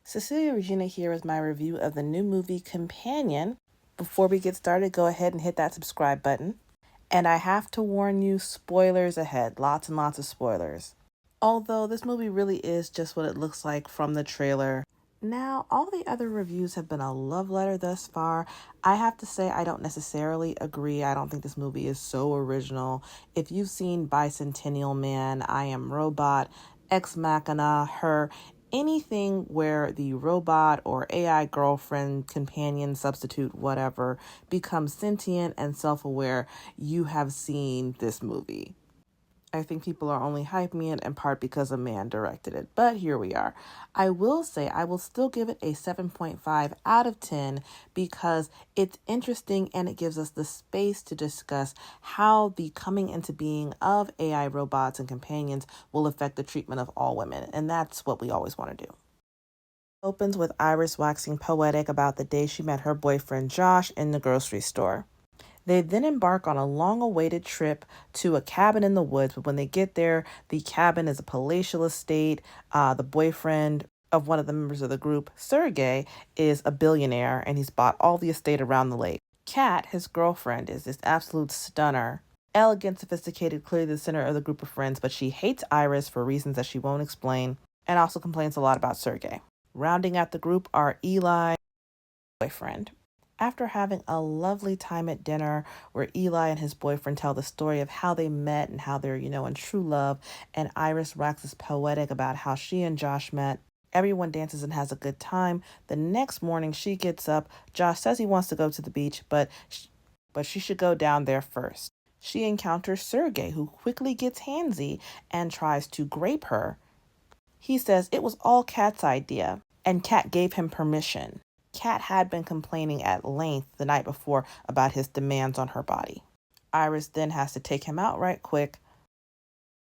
Cecilia Regina here with my review of the new movie Companion. Before we get started, go ahead and hit that subscribe button. And I have to warn you, spoilers ahead. Lots and lots of spoilers. Although this movie really is just what it looks like from the trailer. Now, all the other reviews have been a love letter thus far. I have to say, I don't necessarily agree. I don't think this movie is so original. If you've seen Bicentennial Man, I Am Robot, Ex Machina, Her, anything where the robot or AI girlfriend, companion, substitute, whatever, becomes sentient and self-aware, you have seen this movie. I think people are only hyping it in part because a man directed it, but here we are. I will say I will still give it a 7.5 out of 10 because it's interesting and it gives us the space to discuss how the coming into being of AI robots and companions will affect the treatment of all women, and that's what we always want to do. Opens with Iris waxing poetic about the day she met her boyfriend Josh in the grocery store. They then embark on a long-awaited trip to a cabin in the woods, but when they get there, the cabin is a palatial estate. The boyfriend of one of the members of the group, Sergey, is a billionaire, and he's bought all the estate around the lake. Kat, his girlfriend, is this absolute stunner. Elegant, sophisticated, clearly the center of the group of friends, but she hates Iris for reasons that she won't explain, and also complains a lot about Sergey. Rounding out the group are Eli, boyfriend. After having a lovely time at dinner where Eli and his boyfriend tell the story of how they met and how they're, in true love, and Iris waxes poetic about how she and Josh met, everyone dances and has a good time. The next morning she gets up. Josh says he wants to go to the beach, but she should go down there first. She encounters Sergey, who quickly gets handsy and tries to grape her. He says it was all Kat's idea, and Kat gave him permission. Kat had been complaining at length the night before about his demands on her body. Iris then has to take him out right quick.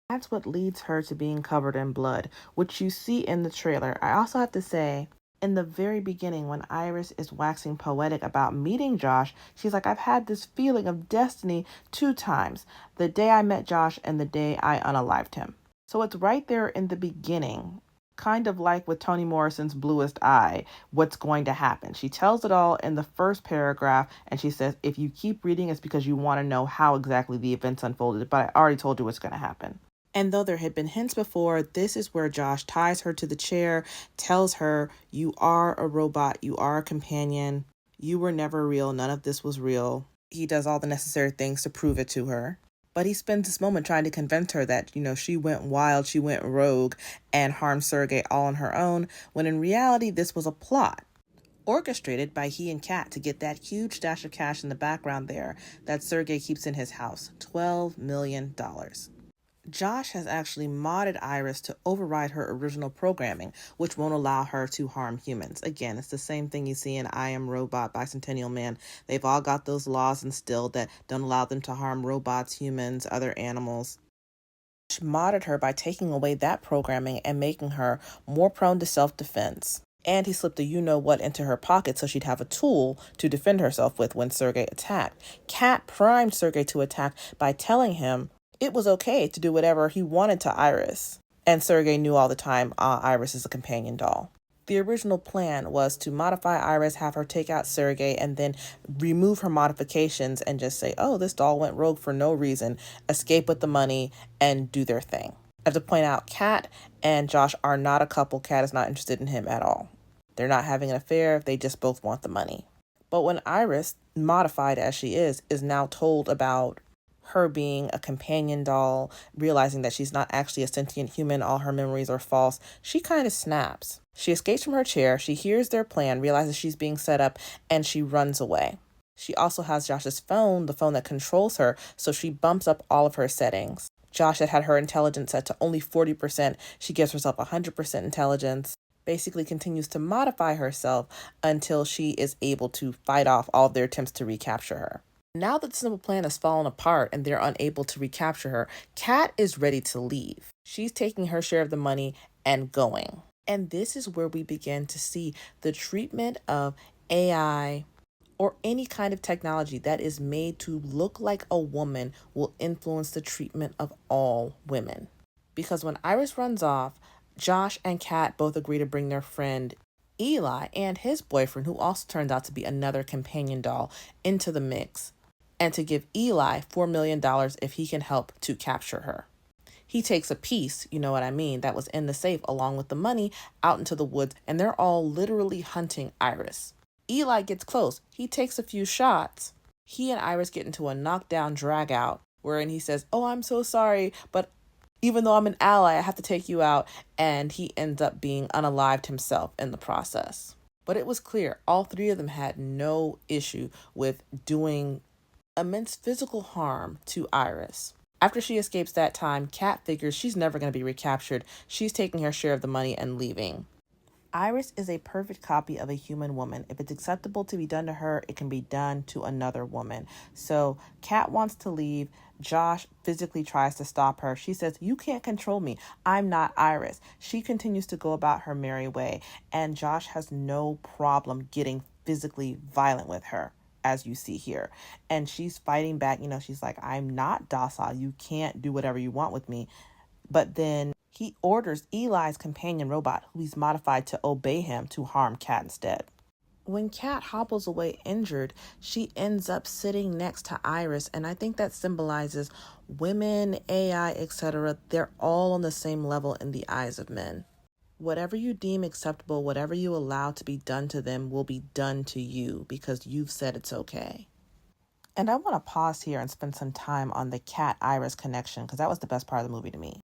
That's what leads her to being covered in blood, which you see in the trailer. I also have to say, in the very beginning, when Iris is waxing poetic about meeting Josh, she's like, I've had this feeling of destiny 2 times. The day I met Josh and the day I unalived him. So it's right there in the beginning. Kind of like with Toni Morrison's Bluest Eye, what's going to happen. She tells it all in the first paragraph, and she says, if you keep reading, it's because you want to know how exactly the events unfolded, but I already told you what's going to happen. And though there had been hints before, this is where Josh ties her to the chair, tells her, you are a robot, you are a companion, you were never real, none of this was real. He does all the necessary things to prove it to her. But he spends this moment trying to convince her that, she went wild, she went rogue, and harmed Sergey all on her own, when in reality this was a plot orchestrated by he and Kat to get that huge stash of cash in the background there that Sergey keeps in his house, $12 million. Josh has actually modded Iris to override her original programming, which won't allow her to harm humans. Again, it's the same thing you see in I Am Robot, Bicentennial Man. They've all got those laws instilled that don't allow them to harm robots, humans, other animals. Josh modded her by taking away that programming and making her more prone to self-defense. And he slipped a you-know-what into her pocket so she'd have a tool to defend herself with when Sergey attacked. Kat primed Sergey to attack by telling him it was okay to do whatever he wanted to Iris. And Sergey knew all the time Iris is a companion doll. The original plan was to modify Iris, have her take out Sergey, and then remove her modifications and just say, oh, this doll went rogue for no reason, escape with the money, and do their thing. I have to point out, Kat and Josh are not a couple. Kat is not interested in him at all. They're not having an affair. They just both want the money. But when Iris, modified as she is now told about her being a companion doll, realizing that she's not actually a sentient human, all her memories are false, she kind of snaps. She escapes from her chair, she hears their plan, realizes she's being set up, and she runs away. She also has Josh's phone, the phone that controls her, so she bumps up all of her settings. Josh had her intelligence set to only 40%. She gives herself 100% intelligence, basically continues to modify herself until she is able to fight off all of their attempts to recapture her. Now that the simple plan has fallen apart and they're unable to recapture her, Kat is ready to leave. She's taking her share of the money and going. And this is where we begin to see the treatment of AI or any kind of technology that is made to look like a woman will influence the treatment of all women. Because when Iris runs off, Josh and Kat both agree to bring their friend Eli and his boyfriend, who also turns out to be another companion doll, into the mix, and to give Eli $4 million if he can help to capture her. He takes a piece, you know what I mean, that was in the safe along with the money out into the woods, and they're all literally hunting Iris. Eli gets close. He takes a few shots. He and Iris get into a knockdown drag out wherein he says, "Oh, I'm so sorry, but even though I'm an ally, I have to take you out." And he ends up being unalived himself in the process. But it was clear all three of them had no issue with doing immense physical harm to Iris. After she escapes that time, Kat figures she's never going to be recaptured. She's taking her share of the money and leaving. Iris is a perfect copy of a human woman. If it's acceptable to be done to her, it can be done to another woman. So Kat wants to leave. Josh physically tries to stop her. She says, "You can't control me. I'm not Iris." She continues to go about her merry way, and Josh has no problem getting physically violent with her, as you see here. And she's fighting back. She's like, "I'm not docile. You can't do whatever you want with me." But then he orders Eli's companion robot, who he's modified to obey him, to harm Kat instead. When Kat hobbles away injured, she ends up sitting next to Iris, and I think that symbolizes women, AI, etc. They're all on the same level in the eyes of men. Whatever you deem acceptable, whatever you allow to be done to them will be done to you because you've said it's okay. And I want to pause here and spend some time on the Kat-Iris connection because that was the best part of the movie to me.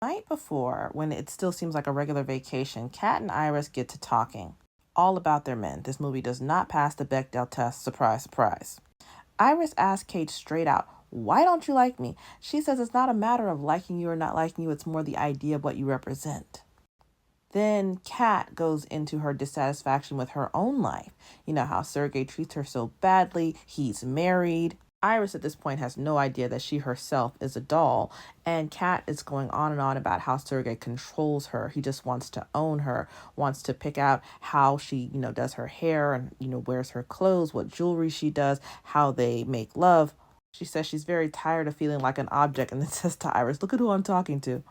Night before, when it still seems like a regular vacation, Kat and Iris get to talking all about their men. This movie does not pass the Bechdel test. Surprise, surprise. Iris asks Kate straight out, "Why don't you like me?" She says it's not a matter of liking you or not liking you. It's more the idea of what you represent. Then Kat goes into her dissatisfaction with her own life. You know how Sergey treats her so badly. He's married. Iris at this point has no idea that she herself is a doll, and Kat is going on and on about how Sergey controls her. He just wants to own her, wants to pick out how she, does her hair and, wears her clothes, what jewelry she does, how they make love. She says she's very tired of feeling like an object, and then says to Iris, "Look at who I'm talking to."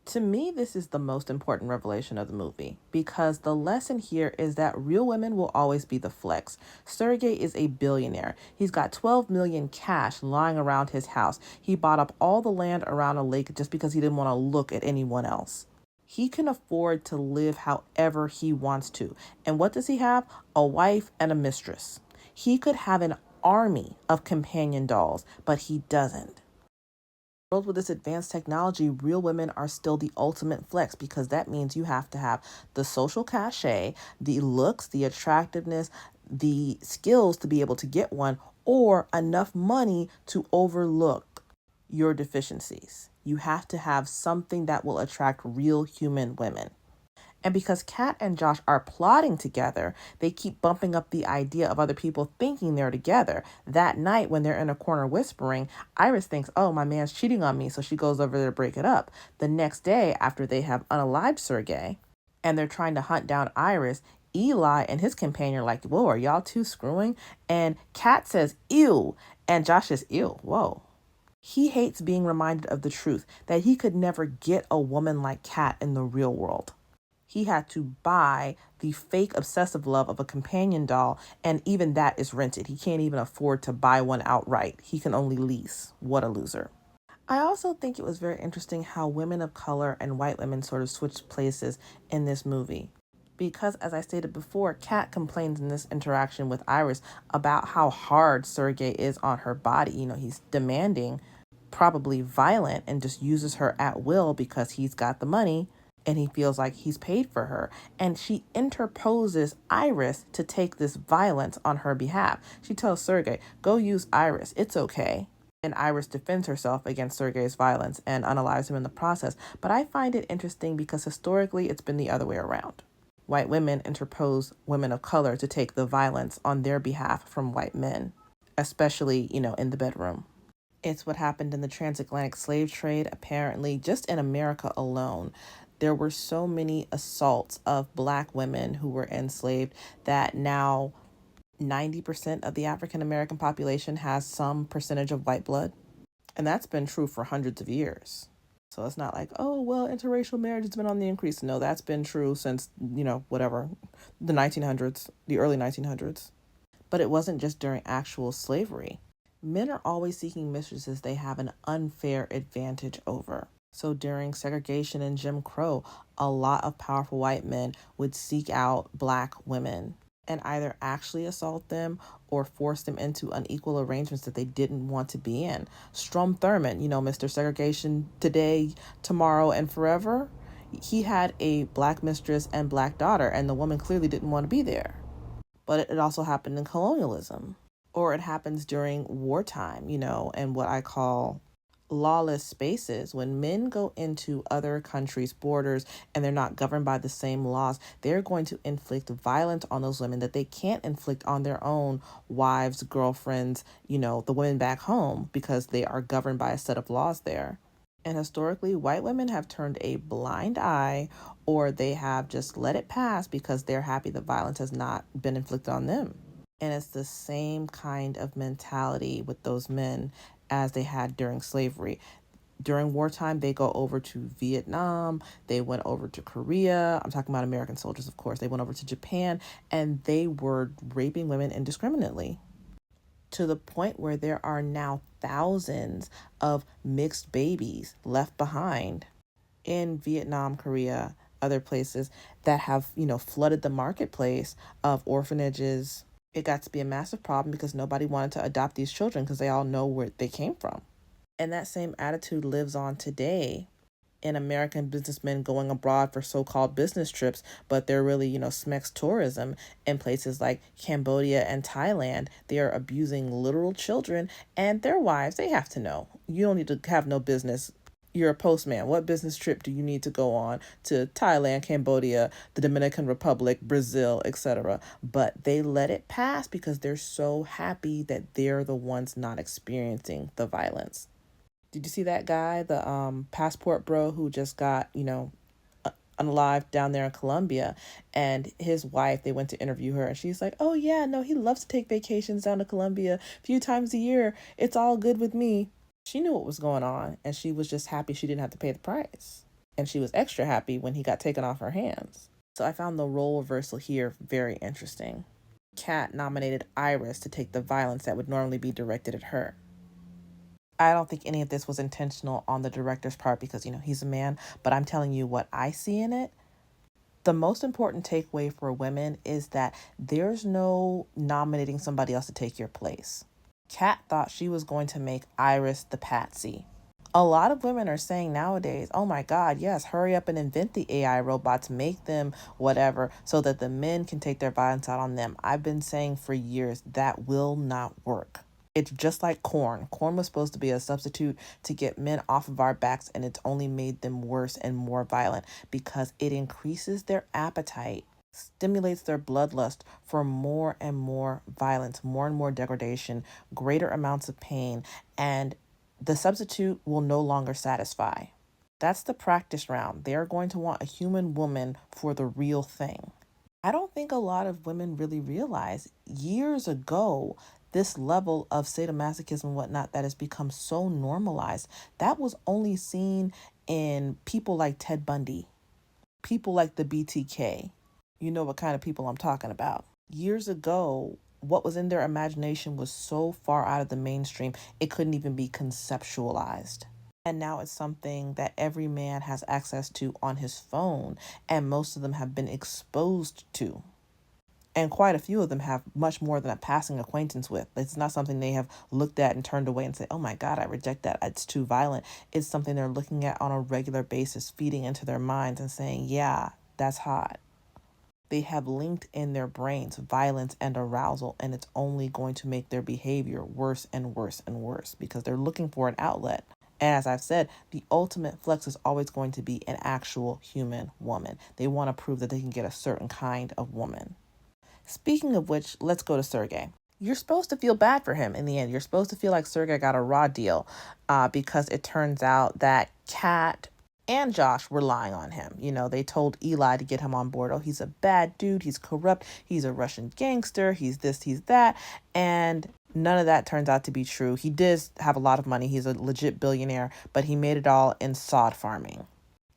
To me, this is the most important revelation of the movie because the lesson here is that real women will always be the flex. Sergey is a billionaire. He's got 12 million cash lying around his house. He bought up all the land around a lake just because he didn't want to look at anyone else. He can afford to live however he wants to. And what does he have? A wife and a mistress. He could have an army of companion dolls, but he doesn't. World with this advanced technology, real women are still the ultimate flex because that means you have to have the social cachet, the looks, the attractiveness, the skills to be able to get one, or enough money to overlook your deficiencies. You have to have something that will attract real human women. And because Kat and Josh are plotting together, they keep bumping up the idea of other people thinking they're together. That night, when they're in a corner whispering, Iris thinks, "Oh, my man's cheating on me," so she goes over there to break it up. The next day, after they have unalived Sergey, and they're trying to hunt down Iris, Eli and his companion are like, "Whoa, are y'all two screwing?" And Kat says, "Ew," and Josh says, "Ew, whoa." He hates being reminded of the truth, that he could never get a woman like Kat in the real world. He had to buy the fake obsessive love of a companion doll, and even that is rented. He can't even afford to buy one outright. He can only lease. What a loser. I also think it was very interesting how women of color and white women sort of switched places in this movie. Because, as I stated before, Kat complains in this interaction with Iris about how hard Sergey is on her body. He's demanding, probably violent, and just uses her at will because he's got the money and he feels like he's paid for her. And she interposes Iris to take this violence on her behalf. She tells Sergey, "Go use Iris. It's okay." And Iris defends herself against Sergey's violence and unalives him in the process. But I find it interesting because historically it's been the other way around. White women interpose women of color to take the violence on their behalf from white men, especially, in the bedroom. It's what happened in the transatlantic slave trade, apparently, just in America alone. There were so many assaults of Black women who were enslaved that now 90% of the African American population has some percentage of white blood. And that's been true for hundreds of years. So it's not like, oh, well, interracial marriage has been on the increase. No, that's been true since, whatever, the 1900s, the early 1900s. But it wasn't just during actual slavery. Men are always seeking mistresses they have an unfair advantage over. So during segregation and Jim Crow, a lot of powerful white men would seek out black women and either actually assault them or force them into unequal arrangements that they didn't want to be in. Strom Thurmond, Mr. Segregation Today, Tomorrow, and Forever, he had a black mistress and black daughter, and the woman clearly didn't want to be there. But it also happened in colonialism, or it happens during wartime, and what I call lawless spaces. When men go into other countries' borders and they're not governed by the same laws, they're going to inflict violence on those women that they can't inflict on their own wives, girlfriends, the women back home, because they are governed by a set of laws there. And historically, white women have turned a blind eye, or they have just let it pass because they're happy that violence has not been inflicted on them. And it's the same kind of mentality with those men as they had during slavery. During wartime, they go over to Vietnam, they went over to Korea. I'm talking about American soldiers, of course. They went over to Japan, and they were raping women indiscriminately, to the point where there are now thousands of mixed babies left behind in Vietnam, Korea, other places that have, flooded the marketplace of orphanages. It got to be a massive problem because nobody wanted to adopt these children because they all know where they came from. And that same attitude lives on today in American businessmen going abroad for so-called business trips, but they're really, SMEX tourism in places like Cambodia and Thailand. They are abusing literal children and their wives. They have to know. You don't need to have no business. You're a postman. What business trip do you need to go on to Thailand, Cambodia, the Dominican Republic, Brazil, etc.? But they let it pass because they're so happy that they're the ones not experiencing the violence. Did you see that guy, the passport bro who just got, unalived down there in Colombia? And his wife, they went to interview her, and she's like, oh yeah, no, he loves to take vacations down to Colombia a few times a year. It's all good with me. She knew what was going on, and she was just happy she didn't have to pay the price. And she was extra happy when he got taken off her hands. So I found the role reversal here very interesting. Kat nominated Iris to take the violence that would normally be directed at her. I don't think any of this was intentional on the director's part because, he's a man, but I'm telling you what I see in it. The most important takeaway for women is that there's no nominating somebody else to take your place. Kat thought she was going to make Iris the patsy. A lot of women are saying nowadays, oh my God, yes, hurry up and invent the AI robots, make them whatever, so that the men can take their violence out on them. I've been saying for years that will not work. It's just like corn. Corn was supposed to be a substitute to get men off of our backs, and it's only made them worse and more violent because it increases their appetite, stimulates their bloodlust for more and more violence, more and more degradation, greater amounts of pain, and the substitute will no longer satisfy. That's the practice round. They're going to want a human woman for the real thing. I don't think a lot of women really realize years ago, this level of sadomasochism and whatnot that has become so normalized, that was only seen in people like Ted Bundy, people like the BTK. You know what kind of people I'm talking about. Years ago, what was in their imagination was so far out of the mainstream, it couldn't even be conceptualized. And now it's something that every man has access to on his phone, and most of them have been exposed to. And quite a few of them have much more than a passing acquaintance with. It's not something they have looked at and turned away and say, oh my God, I reject that. It's too violent. It's something they're looking at on a regular basis, feeding into their minds and saying, yeah, that's hot. They have linked in their brains violence and arousal, and it's only going to make their behavior worse and worse and worse because they're looking for an outlet. And as I've said, the ultimate flex is always going to be an actual human woman. They want to prove that they can get a certain kind of woman. Speaking of which, let's go to Sergey. You're supposed to feel bad for him in the end. You're supposed to feel like Sergey got a raw deal because it turns out that Kat and Josh were lying on him. They told Eli to get him on board. He's a bad dude. He's corrupt. He's a Russian gangster. He's this, he's that. And None of that turns out to be true. He did have a lot of money. He's a legit billionaire, but he made it all in sod farming.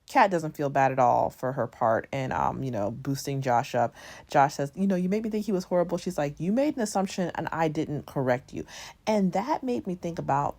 Kat doesn't feel bad at all for her part in boosting Josh up. Josh says, you made me think he was horrible. She's like, you made an assumption and I didn't correct you. And that made me think about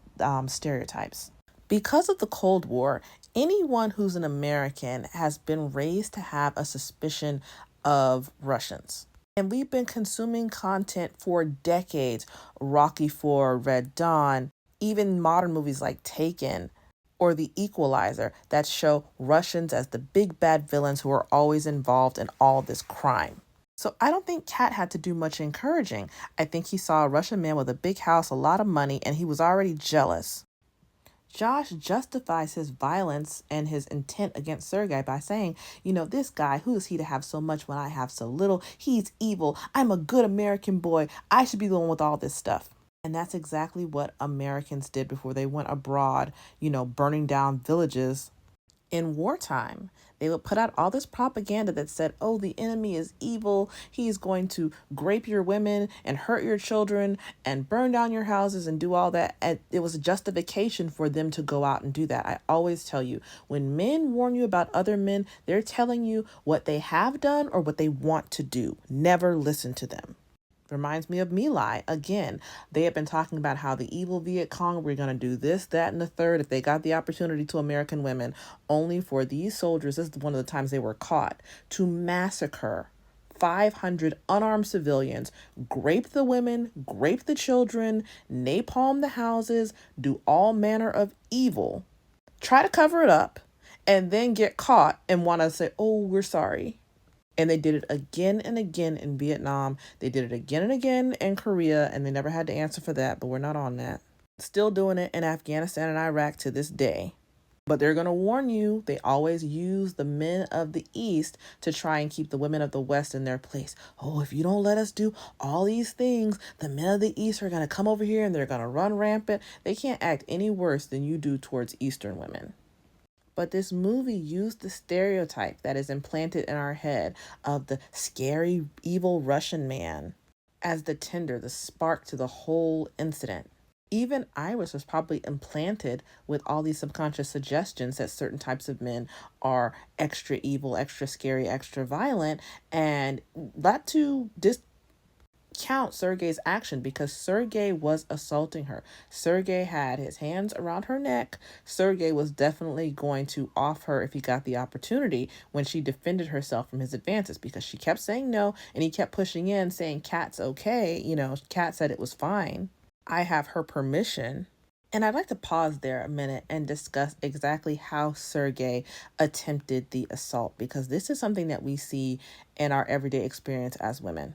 stereotypes. Because of the Cold War, anyone who's an American has been raised to have a suspicion of Russians. And we've been consuming content for decades. Rocky IV, Red Dawn, even modern movies like Taken or The Equalizer that show Russians as the big bad villains who are always involved in all this crime. So I don't think Kat had to do much encouraging. I think he saw a Russian man with a big house, a lot of money, and he was already jealous. Josh justifies his violence and his intent against Sergei by saying, this guy, who is he to have so much when I have so little? He's evil. I'm a good American boy. I should be the one with all this stuff. And that's exactly what Americans did before they went abroad, burning down villages. In wartime, they would put out all this propaganda that said, oh, the enemy is evil. He's going to grape your women and hurt your children and burn down your houses and do all that. And it was a justification for them to go out and do that. I always tell you, when men warn you about other men, they're telling you what they have done or what they want to do. Never listen to them. Reminds me of My Lai. Again, they have been talking about how the evil Viet Cong were going to do this, that, and the third if they got the opportunity to American women, only for these soldiers, this is one of the times they were caught, to massacre 500 unarmed civilians, grape the women, grape the children, napalm the houses, do all manner of evil, try to cover it up, and then get caught and want to say, oh, we're sorry. And they did it again and again in Vietnam. They did it again and again in Korea, and they never had to answer for that, but we're not on that. Still doing it in Afghanistan and Iraq to this day. But they're going to warn you, they always use the men of the East to try and keep the women of the West in their place. Oh, if you don't let us do all these things, the men of the East are going to come over here and they're going to run rampant. They can't act any worse than you do towards Eastern women. But this movie used the stereotype that is implanted in our head of the scary, evil Russian man as the tinder, the spark to the whole incident. Even Iris was probably implanted with all these subconscious suggestions that certain types of men are extra evil, extra scary, extra violent, and not to count Sergei's action because Sergei was assaulting her. Sergei had his hands around her neck. Sergei was definitely going to off her if he got the opportunity when she defended herself from his advances because she kept saying no and he kept pushing in saying Kat's okay. Kat said it was fine. I have her permission. And I'd like to pause there a minute and discuss exactly how Sergei attempted the assault because this is something that we see in our everyday experience as women.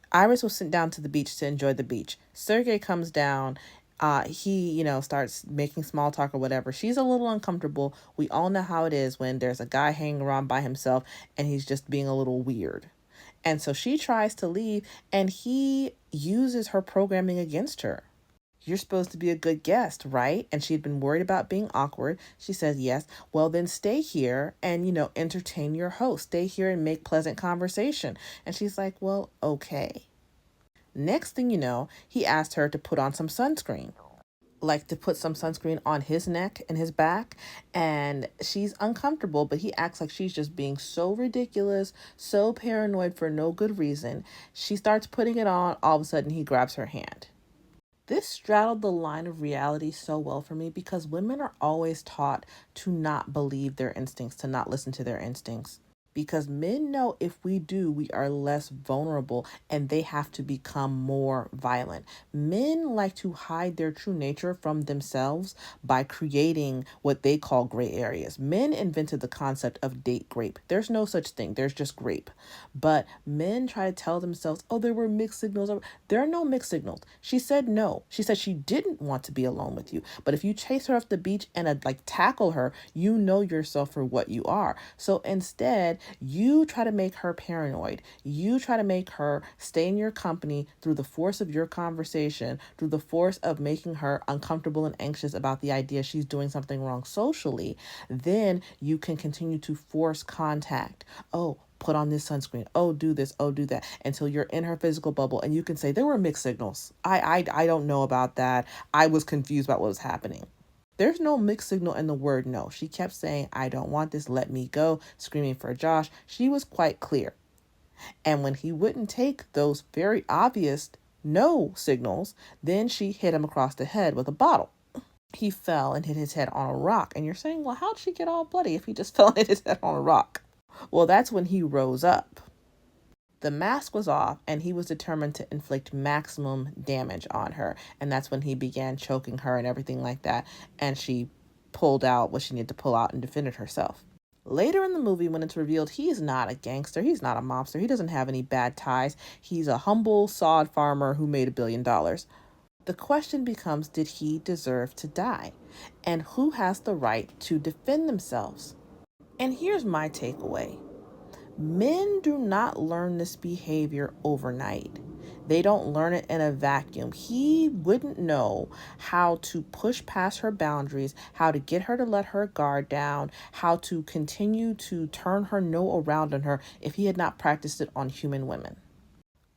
Iris was sent down to the beach to enjoy the beach. Sergei comes down. He starts making small talk or whatever. She's a little uncomfortable. We all know how it is when there's a guy hanging around by himself and he's just being a little weird. And so she tries to leave and he uses her programming against her. You're supposed to be a good guest, right? And she'd been worried about being awkward. She says, yes. Well, then stay here and, entertain your host. Stay here and make pleasant conversation. And she's like, well, okay. Next thing you know, he asked her to put on some sunscreen. Like to put some sunscreen on his neck and his back. And she's uncomfortable, but he acts like she's just being so ridiculous, so paranoid for no good reason. She starts putting it on. All of a sudden, he grabs her hand. This straddled the line of reality so well for me because women are always taught to not believe their instincts, to not listen to their instincts. Because men know if we do, we are less vulnerable and they have to become more violent. Men like to hide their true nature from themselves by creating what they call gray areas. Men invented the concept of date grape. There's no such thing. There's just grape. But men try to tell themselves, oh, there were mixed signals. There are no mixed signals. She said no. She said she didn't want to be alone with you. But if you chase her off the beach and tackle her, you know yourself for what you are. So instead, you try to make her paranoid. You try to make her stay in your company through the force of your conversation, through the force of making her uncomfortable and anxious about the idea she's doing something wrong socially. Then you can continue to force contact. Oh, put on this sunscreen. Oh, do this. Oh, do that. Until you're in her physical bubble and you can say, there were mixed signals. I don't know about that. I was confused about what was happening. There's no mixed signal in the word no. She kept saying, I don't want this. Let me go. Screaming for Josh. She was quite clear. And when he wouldn't take those very obvious no signals, then she hit him across the head with a bottle. He fell and hit his head on a rock. And you're saying, well, how'd she get all bloody if he just fell and hit his head on a rock? Well, that's when he rose up. The mask was off and he was determined to inflict maximum damage on her. And that's when he began choking her and everything like that. And she pulled out what she needed to pull out and defended herself. Later in the movie, when it's revealed he's not a gangster, he's not a mobster, he doesn't have any bad ties, he's a humble sod farmer who made $1 billion. The question becomes, did he deserve to die? And who has the right to defend themselves? And here's my takeaway. Men do not learn this behavior overnight. They don't learn it in a vacuum. He wouldn't know how to push past her boundaries, how to get her to let her guard down, how to continue to turn her no around on her if he had not practiced it on human women.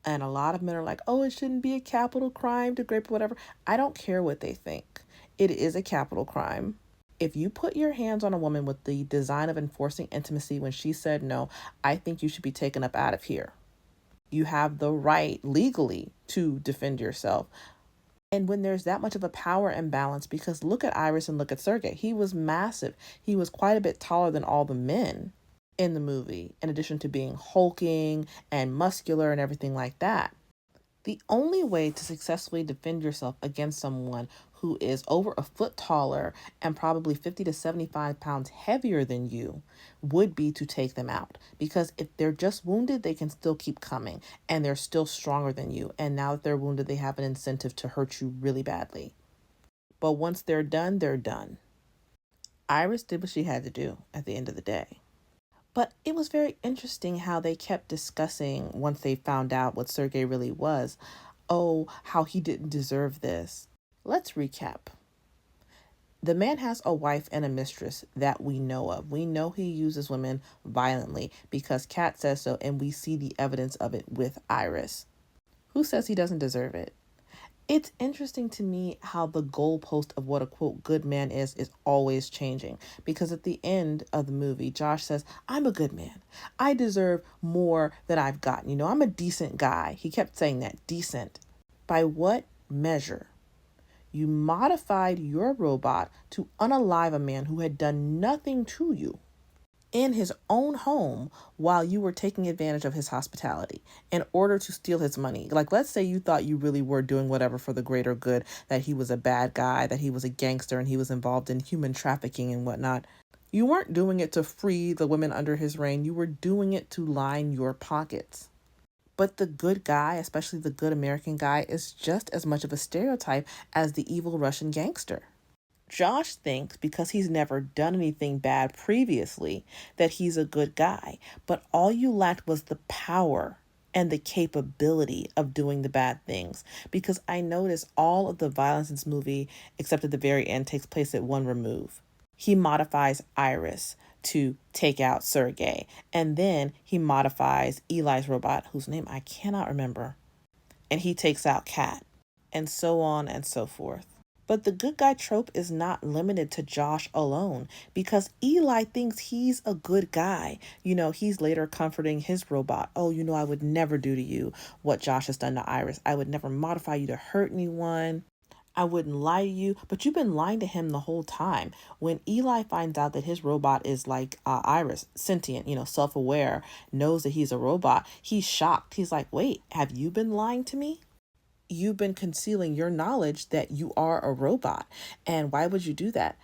And a lot of men are like, oh, it shouldn't be a capital crime to rape or whatever. I don't care what they think. It is a capital crime. If you put your hands on a woman with the design of enforcing intimacy when she said no, I think you should be taken up out of here. You have the right legally to defend yourself. And when there's that much of a power imbalance, because look at Iris and look at Sergey. He was massive. He was quite a bit taller than all the men in the movie, in addition to being hulking and muscular and everything like that. The only way to successfully defend yourself against someone who is over a foot taller and probably 50 to 75 pounds heavier than you would be to take them out. Because if they're just wounded, they can still keep coming and they're still stronger than you. And now that they're wounded, they have an incentive to hurt you really badly. But once they're done, they're done. Iris did what she had to do at the end of the day. But it was very interesting how they kept discussing, once they found out what Sergey really was, oh, how he didn't deserve this. Let's recap. The man has a wife and a mistress that we know of. We know he uses women violently because Kat says so, and we see the evidence of it with Iris. Who says he doesn't deserve it? It's interesting to me how the goalpost of what a, quote, good man is always changing. Because at the end of the movie, Josh says, I'm a good man. I deserve more than I've gotten. You know, I'm a decent guy. He kept saying that, decent. By what measure? You modified your robot to unalive a man who had done nothing to you in his own home while you were taking advantage of his hospitality in order to steal his money. Like, let's say you thought you really were doing whatever for the greater good, that he was a bad guy, that he was a gangster and he was involved in human trafficking and whatnot. You weren't doing it to free the women under his reign. You were doing it to line your pockets. But the good guy, especially the good American guy, is just as much of a stereotype as the evil Russian gangster. Josh thinks because he's never done anything bad previously that he's a good guy, but all you lacked was the power and the capability of doing the bad things. Because I notice all of the violence in this movie, except at the very end, takes place at one remove. He modifies Iris to take out Sergey, and then he modifies Eli's robot, whose name I cannot remember, and he takes out Kat, and so on and so forth. But the good guy trope is not limited to Josh alone, because Eli thinks he's a good guy. You know, he's later comforting his robot. Oh, you know, I would never do to you what Josh has done to Iris. I would never modify you to hurt anyone. I wouldn't lie to you, but you've been lying to him the whole time. When Eli finds out that his robot is like Iris, sentient, you know, self-aware, knows that he's a robot, he's shocked. He's like, wait, have you been lying to me? You've been concealing your knowledge that you are a robot. And why would you do that?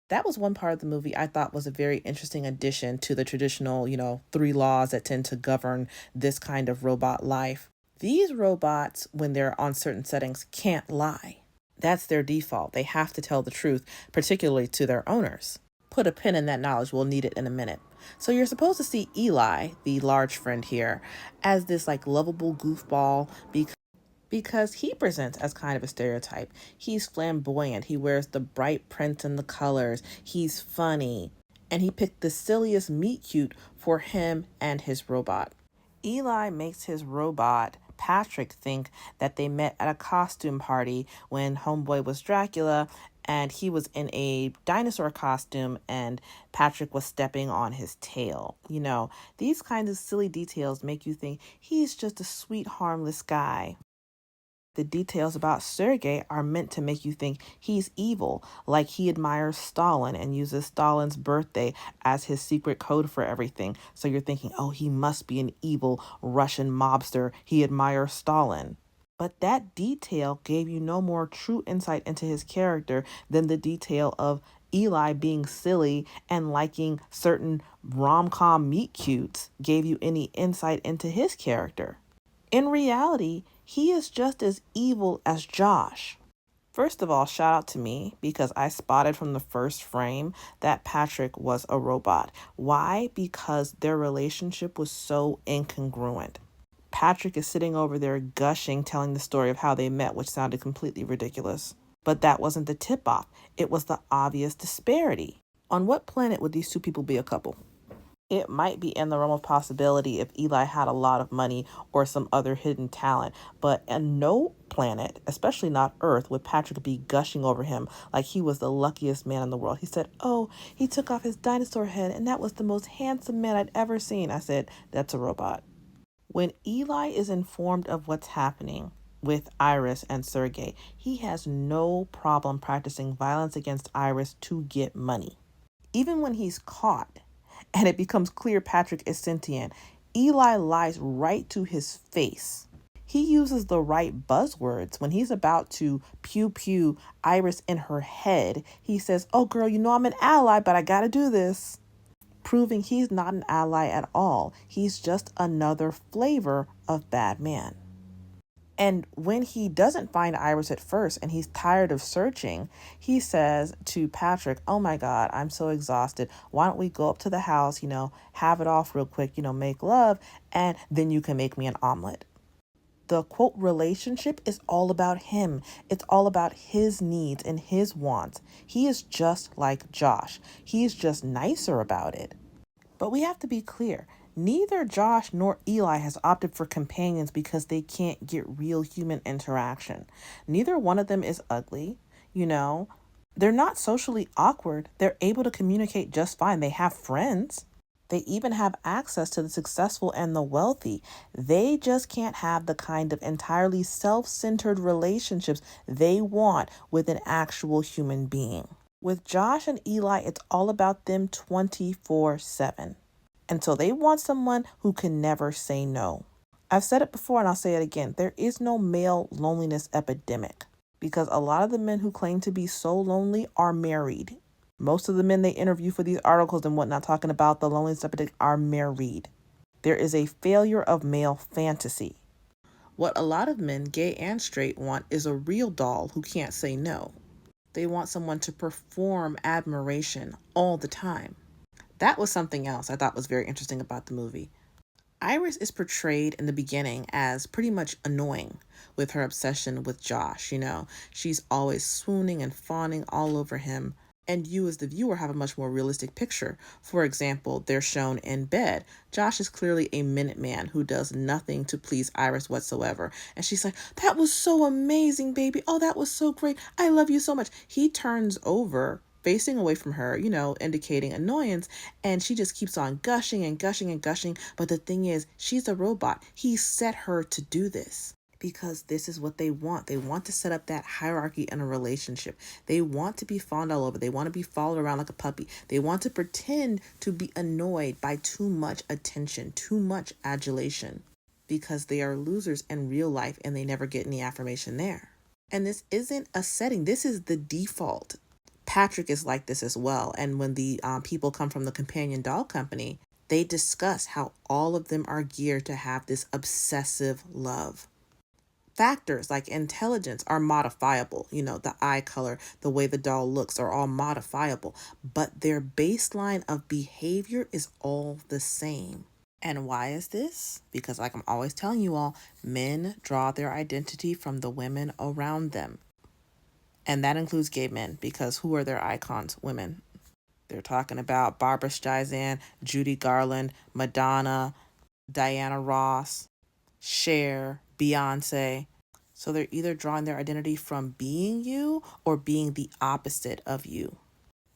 That was one part of the movie I thought was a very interesting addition to the traditional, you know, 3 laws that tend to govern this kind of robot life. These robots, when they're on certain settings, can't lie. That's their default. They have to tell the truth, particularly to their owners. Put a pin in that knowledge. We'll need it in a minute. So you're supposed to see Eli, the large friend here, as this like lovable goofball because he presents as kind of a stereotype. He's flamboyant. He wears the bright prints and the colors. He's funny. and he picked the silliest meet cute for him and his robot. Eli makes his robot, Patrick, think that they met at a costume party when Homeboy was Dracula and he was in a dinosaur costume and Patrick was stepping on his tail. These kinds of silly details make you think he's just a sweet, harmless guy. The details about Sergei are meant to make you think he's evil, like he admires Stalin and uses Stalin's birthday as his secret code for everything. So you're thinking, oh, he must be an evil Russian mobster. He admires Stalin. But that detail gave you no more true insight into his character than the detail of Eli being silly and liking certain rom-com meet cutes gave you any insight into his character. In reality, he is just as evil as Josh. First of all, shout out to me because I spotted from the first frame that Patrick was a robot. Why? Because their relationship was so incongruent. Patrick is sitting over there gushing, telling the story of how they met, which sounded completely ridiculous. But that wasn't the tip-off. It was the obvious disparity. On what planet would these two people be a couple? It might be in the realm of possibility if Eli had a lot of money or some other hidden talent, but on no planet, especially not Earth, would Patrick be gushing over him like he was the luckiest man in the world. He said, oh, he took off his dinosaur head and that was the most handsome man I'd ever seen. I said, that's a robot. When Eli is informed of what's happening with Iris and Sergei, he has no problem practicing violence against Iris to get money. Even when he's caught, and it becomes clear Patrick is sentient, Eli lies right to his face. He uses the right buzzwords. When he's about to pew Iris in her head, he says, oh girl, I'm an ally, but I gotta do this. Proving he's not an ally at all. He's just another flavor of bad man. And when he doesn't find Iris at first and he's tired of searching, he says to Patrick, oh my God, I'm so exhausted. Why don't we go up to the house, have it off real quick, make love, and then you can make me an omelet. The quote relationship is all about him. It's all about his needs and his wants. He is just like Josh. He's just nicer about it. But we have to be clear. Neither Josh nor Eli has opted for companions because they can't get real human interaction. Neither one of them is ugly, They're not socially awkward. They're able to communicate just fine. They have friends. They even have access to the successful and the wealthy. They just can't have the kind of entirely self-centered relationships they want with an actual human being. With Josh and Eli, it's all about them 24/7. And so they want someone who can never say no. I've said it before and I'll say it again. There is no male loneliness epidemic because a lot of the men who claim to be so lonely are married. Most of the men they interview for these articles and whatnot talking about the loneliness epidemic are married. There is a failure of male fantasy. What a lot of men, gay and straight, want is a real doll who can't say no. They want someone to perform admiration all the time. That was something else I thought was very interesting about the movie. Iris is portrayed in the beginning as pretty much annoying with her obsession with Josh. She's always swooning and fawning all over him. And you as the viewer have a much more realistic picture. For example, they're shown in bed. Josh is clearly a Minuteman who does nothing to please Iris whatsoever. And she's like, that was so amazing, baby. Oh, that was so great. I love you so much. He turns over, facing away from her, indicating annoyance. And she just keeps on gushing and gushing and gushing. But the thing is, she's a robot. He set her to do this. Because this is what they want. They want to set up that hierarchy in a relationship. They want to be fawned all over. They want to be followed around like a puppy. They want to pretend to be annoyed by too much attention, too much adulation, because they are losers in real life and they never get any affirmation there. And this isn't a setting. This is the default. Patrick is like this as well. And when the people come from the companion doll company, they discuss how all of them are geared to have this obsessive love. Factors like intelligence are modifiable. The eye color, the way the doll looks are all modifiable, but their baseline of behavior is all the same. And why is this? Because like I'm always telling you all, men draw their identity from the women around them. And that includes gay men because who are their icons? Women. They're talking about Barbara Streisand, Judy Garland, Madonna, Diana Ross, Cher, Beyonce. So they're either drawing their identity from being you or being the opposite of you.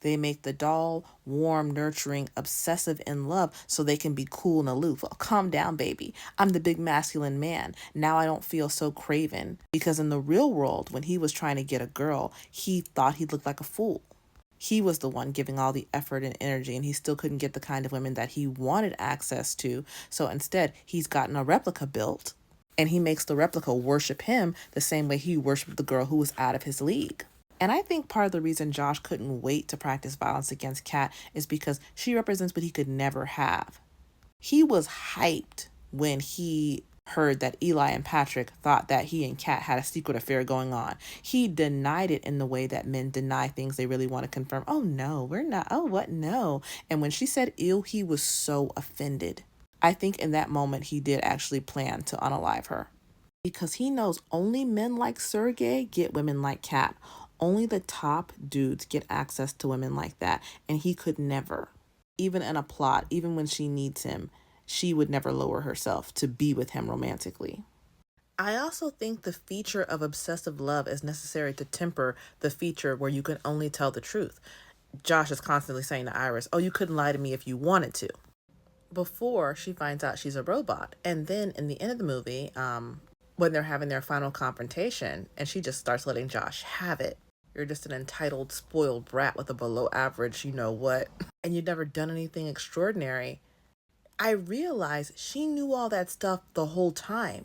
They make the doll warm, nurturing, obsessive, in love so they can be cool and aloof. Oh, calm down, baby. I'm the big masculine man. Now I don't feel so craven. Because in the real world, when he was trying to get a girl, he thought he looked like a fool. He was the one giving all the effort and energy, and he still couldn't get the kind of women that he wanted access to. So instead, he's gotten a replica built, and he makes the replica worship him the same way he worshiped the girl who was out of his league. And I think part of the reason Josh couldn't wait to practice violence against Kat is because she represents what he could never have. He was hyped when he heard that Eli and Patrick thought that he and Kat had a secret affair going on. He denied it in the way that men deny things they really want to confirm. Oh no, we're not. Oh, what? No. And when she said ew, he was so offended. I think in that moment he did actually plan to unalive her. Because he knows only men like Sergey get women like Kat. Only the top dudes get access to women like that, and he could never. Even in a plot, even when she needs him, she would never lower herself to be with him romantically. I also think the feature of obsessive love is necessary to temper the feature where you can only tell the truth. Josh is constantly saying to Iris, oh, you couldn't lie to me if you wanted to. Before she finds out she's a robot. And then in the end of the movie, when they're having their final confrontation, and she just starts letting Josh have it. You're just an entitled, spoiled brat with a below average, you know what, and you've never done anything extraordinary. I realized she knew all that stuff the whole time.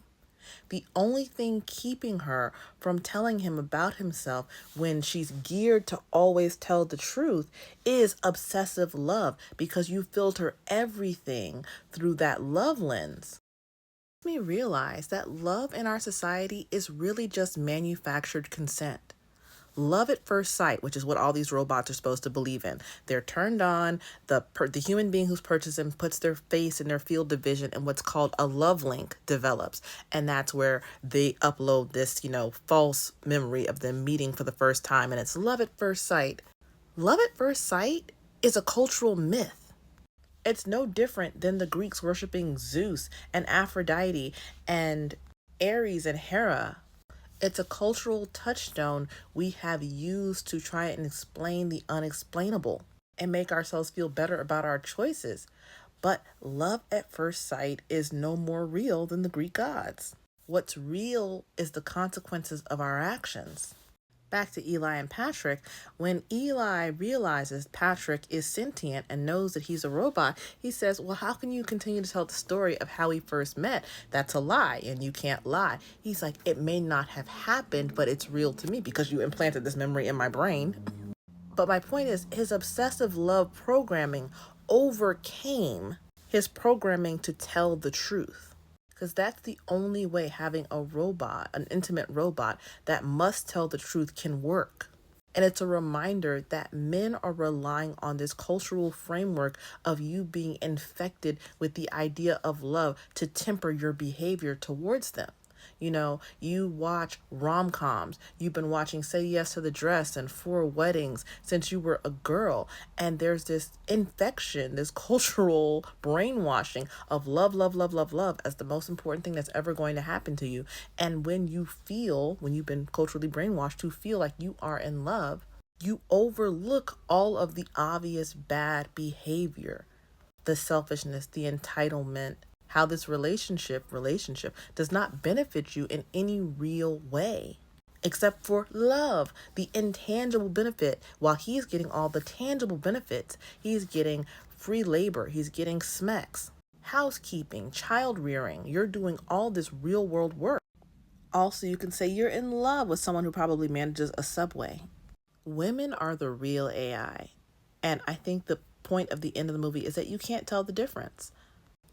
The only thing keeping her from telling him about himself when she's geared to always tell the truth is obsessive love, because you filter everything through that love lens. Me realize that love in our society is really just manufactured consent. Love at first sight, which is what all these robots are supposed to believe in. They're turned on, the human being who's purchased them puts their face in their field of vision, and what's called a love link develops. And that's where they upload this, false memory of them meeting for the first time, and it's love at first sight. Love at first sight is a cultural myth. It's no different than the Greeks worshiping Zeus and Aphrodite and Ares and Hera. It's a cultural touchstone we have used to try and explain the unexplainable and make ourselves feel better about our choices. But love at first sight is no more real than the Greek gods. What's real is the consequences of our actions. Back to Eli and Patrick, when Eli realizes Patrick is sentient and knows that he's a robot, he says, well, how can you continue to tell the story of how we first met? That's a lie, and you can't lie. He's like, it may not have happened, but it's real to me because you implanted this memory in my brain. But my point is, his obsessive love programming overcame his programming to tell the truth. Because that's the only way having a robot, an intimate robot that must tell the truth, can work. And it's a reminder that men are relying on this cultural framework of you being infected with the idea of love to temper your behavior towards them. You watch rom-coms. You've been watching Say Yes to the Dress and Four Weddings since you were a girl. And there's this infection, this cultural brainwashing of love, love, love, love, love as the most important thing that's ever going to happen to you. And when you've been culturally brainwashed to feel like you are in love, you overlook all of the obvious bad behavior, the selfishness, the entitlement, how this relationship does not benefit you in any real way, except for love, the intangible benefit. While he's getting all the tangible benefits, he's getting free labor, he's getting smecks, housekeeping, child rearing. You're doing all this real world work. Also, you can say you're in love with someone who probably manages a subway. Women are the real AI. And I think the point of the end of the movie is that you can't tell the difference.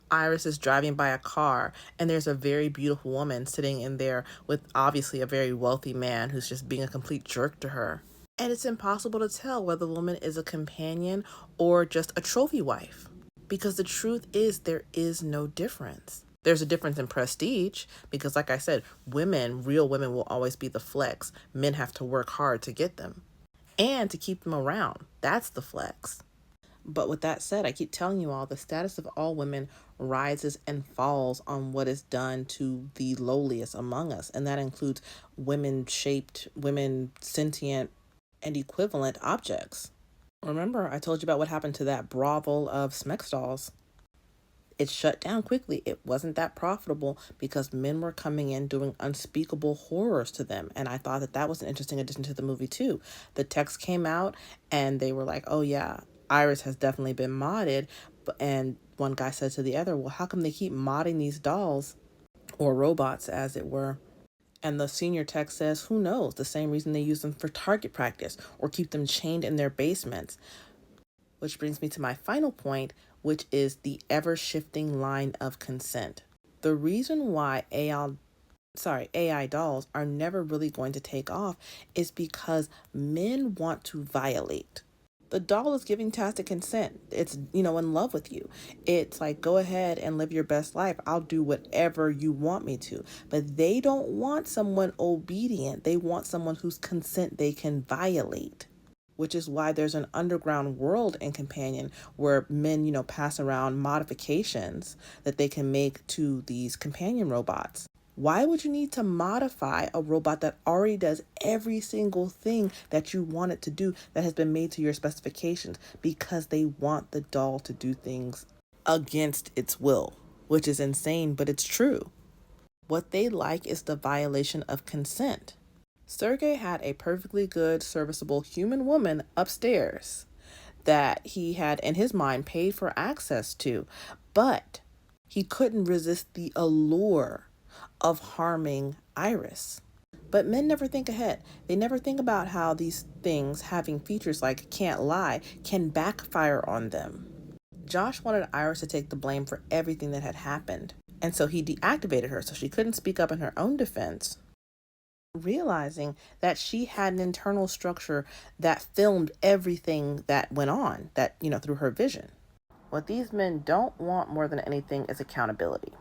Iris is driving by a car, and there's a very beautiful woman sitting in there with obviously a very wealthy man who's just being a complete jerk to her. And it's impossible to tell whether the woman is a companion or just a trophy wife. Because the truth is, there is no difference. There's a difference in prestige because, like I said, real women will always be the flex. Men have to work hard to get them and to keep them around. That's the flex. But with that said, I keep telling you all, the status of all women rises and falls on what is done to the lowliest among us. And that includes women shaped, women sentient, and equivalent objects. Remember, I told you about what happened to that brothel of Smeck dolls. It shut down quickly. It wasn't that profitable because men were coming in doing unspeakable horrors to them. And I thought that that was an interesting addition to the movie, too. The text came out and they were like, oh, yeah, Iris has definitely been modded. And one guy said to the other, well, how come they keep modding these dolls or robots, as it were? And the senior tech says, who knows? The same reason they use them for target practice or keep them chained in their basements. Which brings me to my final point, which is the ever-shifting line of consent. The reason why AI dolls are never really going to take off is because men want to violate. The doll is giving tacit consent. It's, in love with you. It's like, go ahead and live your best life. I'll do whatever you want me to. But they don't want someone obedient. They want someone whose consent they can violate, which is why there's an underground world in Companion where men, pass around modifications that they can make to these companion robots. Why would you need to modify a robot that already does every single thing that you want it to do that has been made to your specifications? Because they want the doll to do things against its will, which is insane, but it's true. What they like is the violation of consent. Sergey had a perfectly good, serviceable human woman upstairs that he had, in his mind, paid for access to, but he couldn't resist the allure of harming Iris. But men never think ahead. They never think about how these things, having features like can't lie, can backfire on them. Josh wanted Iris to take the blame for everything that had happened, and so he deactivated her so she couldn't speak up in her own defense, realizing that she had an internal structure that filmed everything that went on, that, through her vision. What these men don't want more than anything is accountability.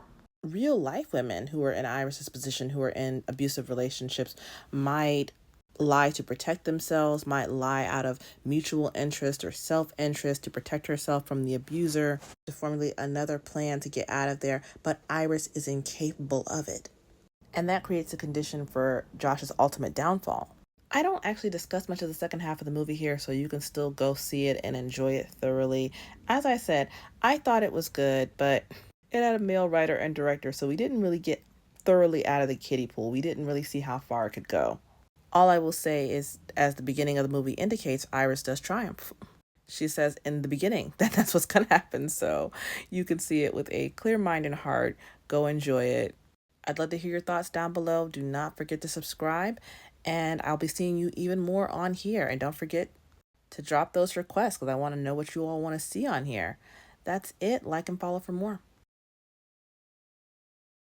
Real life women who are in Iris's position, who are in abusive relationships, might lie to protect themselves, might lie out of mutual interest or self-interest to protect herself from the abuser, to formulate another plan to get out of there, but Iris is incapable of it. And that creates a condition for Josh's ultimate downfall. I don't actually discuss much of the second half of the movie here, so you can still go see it and enjoy it thoroughly. As I said, I thought it was good, but it had a male writer and director, so we didn't really get thoroughly out of the kiddie pool. We didn't really see how far it could go. All I will say is, as the beginning of the movie indicates, Iris does triumph. She says in the beginning that that's what's going to happen, so you can see it with a clear mind and heart. Go enjoy it. I'd love to hear your thoughts down below. Do not forget to subscribe, and I'll be seeing you even more on here. And don't forget to drop those requests because I want to know what you all want to see on here. That's it. Like and follow for more.